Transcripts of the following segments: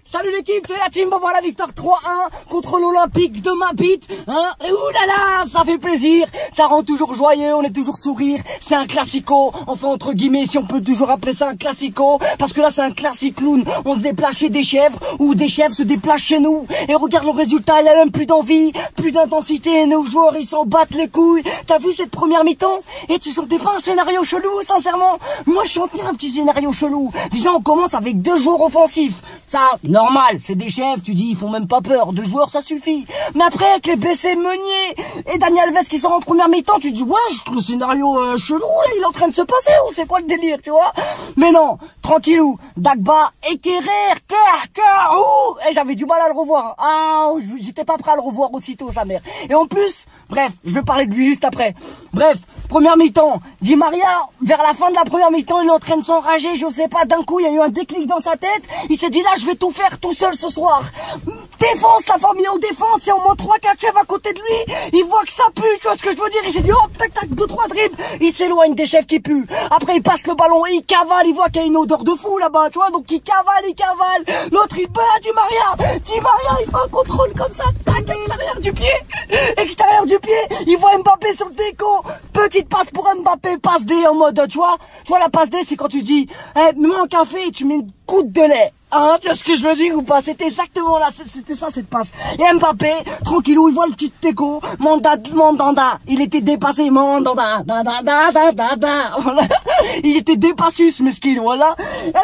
Salut l'équipe, c'est la team, voilà la victoire 3-1 contre l'Olympique de Mabit, hein, et oulala, ça fait plaisir, ça rend toujours joyeux, on est toujours sourire, c'est un classico, enfin entre guillemets, si on peut toujours appeler ça un classico, parce que là c'est un classicloun, on se déplace chez des chèvres, ou des chèvres se déplacent chez nous, et regarde le résultat, il y a même plus d'envie, plus d'intensité, nos joueurs ils s'en battent les couilles, t'as vu cette première mi-temps, et tu sentais pas un scénario chelou, sincèrement, moi je sentais un petit scénario chelou, disons on commence avec 2 joueurs offensifs, ça, normal, c'est des chefs, tu dis, ils font même pas peur. 2 joueurs, ça suffit. Mais après, avec les BC Meunier et Daniel Alves qui sont en première mi-temps, tu te dis, ouais, le scénario chelou, là, il est en train de se passer, ou c'est quoi le délire, tu vois? Mais non, tranquillou, Dagba, Ekerer, et j'avais du mal à le revoir. Ah, j'étais pas prêt à le revoir aussitôt, sa mère. Et en plus, bref, je vais parler de lui juste après. Bref, première mi-temps, Di Maria, vers la fin de la première mi-temps, il est en train de s'enrager, je sais pas, d'un coup, il y a eu un déclic dans sa tête, il s'est dit, là, je vais tout faire tout seul ce soir. Défense, la famille en défense, il y a au moins 3-4 chefs à côté de lui, il voit que ça pue, tu vois ce que je veux dire, il s'est dit, hop, tac, tac, 2-3 dribbles, il s'éloigne des chefs qui puent. Après, il passe le ballon, il cavale, il voit qu'il y a une odeur de fou là-bas, tu vois, donc il cavale, l'autre, il bat Di Maria, il fait un contrôle comme ça, tac, extérieur du pied, il voit Mbappé sur le déco, petite passe pour Mbappé, passe D en mode, tu vois la passe D, c'est quand tu dis, mets un café et tu mets une goutte de lait. Hein, tu vois ce que je veux dire ou pas? C'était exactement là, c'était ça cette passe. Et Mbappé, tranquillou, il voit le petit déco, Mandanda, il était dépassé, Mandanda, voilà. Il était dépassé ce mesquin, voilà.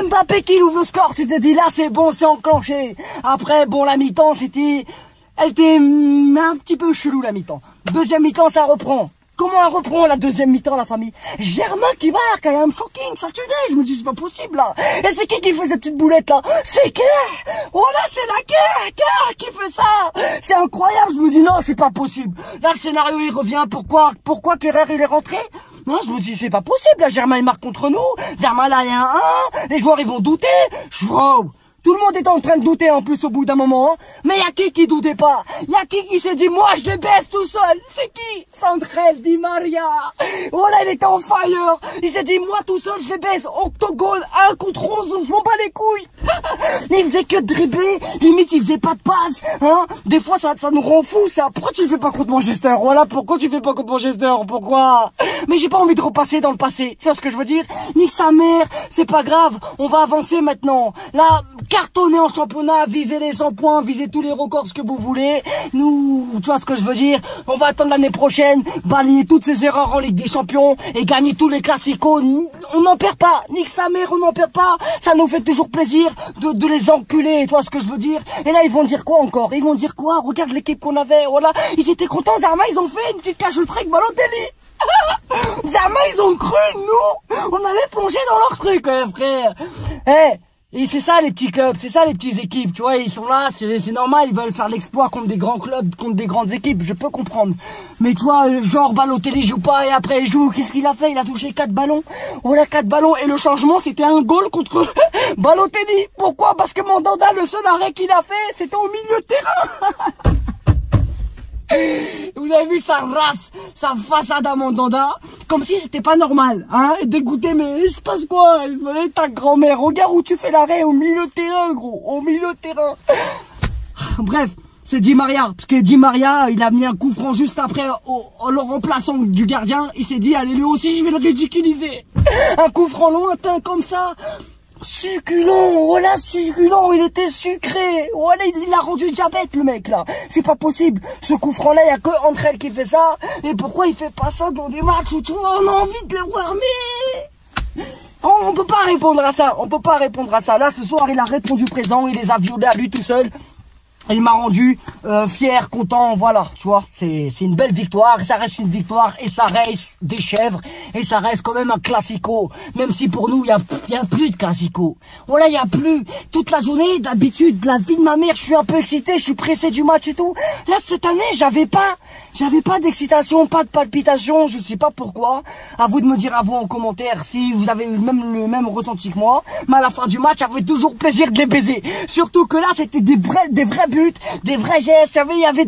Mbappé qui ouvre le score, tu te dis là c'est bon, c'est enclenché. Après, bon, la mi-temps, elle était un petit peu chelou la mi-temps. Deuxième mi-temps, ça reprend. Comment elle reprend la deuxième mi-temps, la famille? Germain qui marque, I am shocking, ça tuait, je me dis c'est pas possible là. Et c'est qui fait cette petite boulette là? C'est Kerr. Oh là c'est la Kerr qui fait ça. C'est incroyable, je me dis non c'est pas possible. Là le scénario il revient, pourquoi Kerr il est rentré? Non, je me dis c'est pas possible, là Germain il marque contre nous, Germain là il y a un 1, les joueurs ils vont douter, wow. Tout le monde était en train de douter en plus au bout d'un moment, hein. Mais y a qui doutait pas? Y a qui s'est dit moi je les baisse tout seul? C'est qui? Sandrel Di Maria. Voilà, il était en fire. Il s'est dit moi tout seul je les baisse. Octogone, 1 contre 11, je m'en bats les couilles. Il faisait que dribbler, limite il faisait pas de passe, hein. Des fois ça nous rend fou ça. Pourquoi tu le fais pas contre Manchester? Voilà, pourquoi tu le fais pas contre Manchester? Pourquoi? Mais j'ai pas envie de repasser dans le passé. Tu vois ce que je veux dire? Nique sa mère, c'est pas grave, on va avancer maintenant. Là, cartonner en championnat, viser les 100 points, viser tous les records, ce que vous voulez. Nous, tu vois ce que je veux dire? On va attendre l'année prochaine, balayer toutes ces erreurs en Ligue des Champions et gagner tous les classicos. On n'en perd pas. Nique sa mère, on n'en perd pas. Ça nous fait toujours plaisir de les enculer, tu vois ce que je veux dire? Et là, ils vont dire quoi encore? Ils vont dire quoi? Regarde l'équipe qu'on avait, voilà. Ils étaient contents, Zermatt, ils ont fait une petite cachotterie avec Balotelli. Zermatt, ils ont cru, nous, on allait plonger dans leur truc, frère. Et c'est ça les petits clubs, c'est ça les petites équipes, tu vois, ils sont là, c'est normal, ils veulent faire l'exploit contre des grands clubs, contre des grandes équipes, je peux comprendre. Mais tu vois, genre Balotelli joue pas et après il joue, qu'est-ce qu'il a fait? Il a touché 4 ballons, voilà 4 ballons et le changement c'était un goal contre Balotelli. Pourquoi? Parce que Mandanda, le seul arrêt qu'il a fait, c'était au milieu de terrain. Vous avez vu sa race, sa façade à Mandanda, comme si c'était pas normal, hein, dégoûté, mais il se passe quoi? Il se met ta grand-mère, regarde où tu fais l'arrêt, au milieu de terrain, gros, au milieu de terrain. Bref, c'est Di Maria, parce que Di Maria, il a mis un coup franc juste après le remplaçant du gardien, il s'est dit, allez lui aussi, je vais le ridiculiser. Un coup franc lointain comme ça. Succulent, voilà, succulent, il était sucré, voilà, il a rendu diabète le mec là, c'est pas possible, ce coup franc là, il y a que entre elles qui fait ça, et pourquoi il fait pas ça dans des matchs où tu vois, on a envie de le voir, mais on peut pas répondre à ça, là ce soir il a répondu présent, il les a violés à lui tout seul. Il m'a rendu fier, content, voilà, tu vois, c'est une belle victoire, ça reste une victoire, et ça reste des chèvres, et ça reste quand même un classico, même si pour nous, il y a plus de classico. Voilà, il y a plus, toute la journée, d'habitude, la vie de ma mère, je suis un peu excité, je suis pressé du match et tout. Là, cette année, j'avais pas d'excitation, pas de palpitation, je sais pas pourquoi. À vous de me dire à vous en commentaire si vous avez eu le même ressenti que moi, mais à la fin du match, j'avais toujours plaisir de les baiser. Surtout que là, c'était des vrais buts, des vrais gestes, il y avait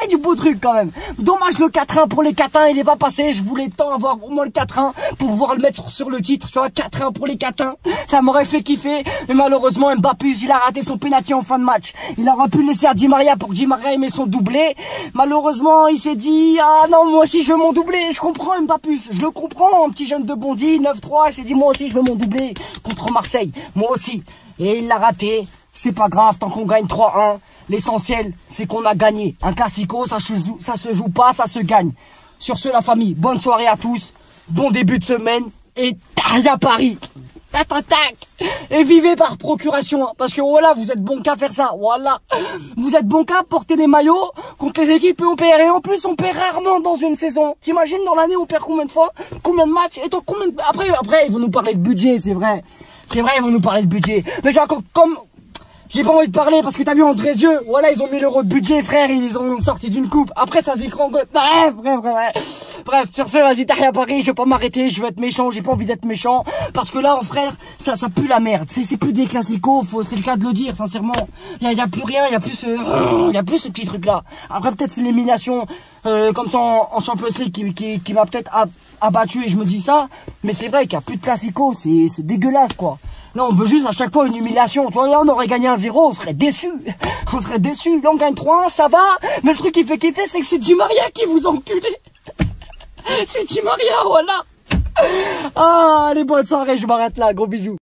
du beau truc quand même. Dommage le 4-1 pour les Catins, il est pas passé, je voulais tant avoir au moins le 4-1 pour pouvoir le mettre sur le titre, tu vois, 4-1 pour les Catins, ça m'aurait fait kiffer, mais malheureusement Mbappé, il a raté son penalty en fin de match. Il aurait pu le laisser à Di Maria pour que Di Maria ait son doublé. Malheureusement, il s'est dit, ah non, moi aussi je veux mon doublé, je comprends Mbappé, je le comprends, un petit jeune de Bondy, 9-3, il s'est dit, moi aussi je veux mon doublé contre Marseille, moi aussi. Et il l'a raté, c'est pas grave, tant qu'on gagne 3-1, l'essentiel c'est qu'on a gagné. Un classico, ça se joue pas, ça se gagne. Sur ce la famille, bonne soirée à tous, bon début de semaine, et à Paris. Tac, tac. Et vivez par procuration, hein, parce que voilà, vous êtes bon qu'à faire ça, voilà. Vous êtes bon qu'à porter les maillots contre les équipes et on perd. Et en plus, on perd rarement dans une saison. T'imagines, dans l'année, on perd combien de fois, combien de matchs, et toi, combien de... Après, ils vont nous parler de budget, c'est vrai. C'est vrai, ils vont nous parler de budget. Mais genre, comme... J'ai pas envie de parler parce que t'as vu Andrézieux, voilà, ils ont 1000 € de budget, frère, ils ont sorti d'une coupe. Après, ça s'écran. Bref, sur ce, vas-y, t'as rien à Paris, je vais pas m'arrêter, je vais être méchant, j'ai pas envie d'être méchant. Parce que là, frère, ça pue la merde. C'est plus des classicos, c'est le cas de le dire, sincèrement. Y a plus rien, y a plus ce petit truc-là. Après, peut-être c'est l'élimination, comme ça en Champions League qui m'a peut-être abattu et je me dis ça. Mais c'est vrai qu'il y a plus de classicos, c'est dégueulasse, quoi. Là, on veut juste à chaque fois une humiliation. Tu vois, là, on aurait gagné 1-0, on serait déçus. On serait déçus. Là, on gagne 3-1, ça va. Mais le truc qui fait kiffer, c'est que c'est Di Maria qui vous enculez. C'est Di Maria, voilà. Ah, allez, bonne soirée, je m'arrête là. Gros bisous.